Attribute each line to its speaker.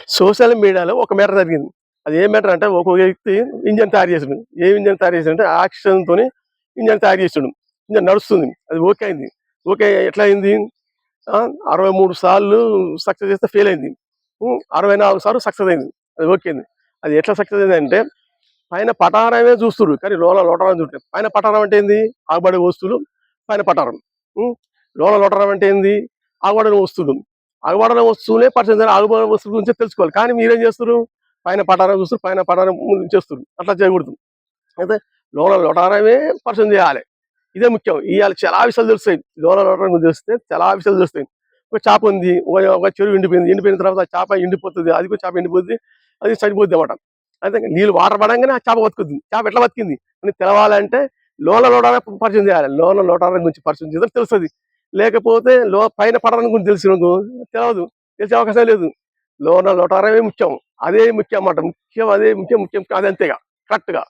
Speaker 1: Social మీడియాలో ఒక matter జరిగింది. అది ఏ మ్యాటర్ అంటే ఒక వ్యక్తి ఇంజిన్ తయారు చేసిండు. ఏ ఇంజిన్ తయారు చేసిండంటే ఆక్సిజన్‌తోని ఇంజిన్ తయారు చేసిండు. ఇంజిన్ నడుస్తుంది. అది ఓకే అయింది. ఓకే ఎట్లా అయింది? 63 సార్లు సక్సెస్ చేస్తే ఫెయిల్ అయింది. 64 సార్లు సక్సెస్ అయింది. అది ఓకే అయింది. అది ఎట్లా సక్సెస్ అయిందంటే పైన పటారమే చూస్తుర్రు. కానీ లోటరం చూడట్లేదు. పైన పటారం అంటే ఏంది? ఆగబడే వస్తువులు పైన పటారం. హ్మ్. లోటరం అంటే ఏంది? ఆగబడని వస్తువులు. ఆగబడని వస్తువులే పరిచయం ఆగబడే వస్తువుల గురించే తెలుసుకోవాలి. కానీ మీరేం చేస్తుర్రు? పైన పటారం చూస్తుర్రు. పైన పటారం చేస్తుర్రు. అట్లా చేయకూడదు. అయితే లోటారమే పరిచయం చేయాలి. ఇదే ముఖ్యం. ఇవాళ చాలా విషయాలు తెలుస్తాయి. లోటరం గురించి తెలిస్తే చాలా విషయాలు తెలుస్తాయి. ఒక చేప ఉంది. ఒక చెరువు ఎండిపోయింది. ఎండిపోయిన తర్వాత ఆ చేప ఎండిపోతుంది. అది కూడా చేప ఎండిపోద్ది. అది చనిపోద్ది అన్నమాట. అయితే నీళ్ళు వాటర్ పడంగానే ఆ చేప బతుకుద్ది. చేప ఎట్లా బతికింది అని తెలవాలంటే లోటారం పరిచయం చేయాలి. లోటారం గురించి పరిచయం చేస్తే తెలుస్తుంది. లేకపోతే పైన పడడం గురించి తెలిసినకు తెలవదు. తెలిసే అవకాశం లేదు. లోటారమే ముఖ్యం. అదే ముఖ్యం అన్నమాట. ముఖ్యం అదే ముఖ్యం. ముఖ్యం కాదు అంతేగా కరెక్ట్‌గా.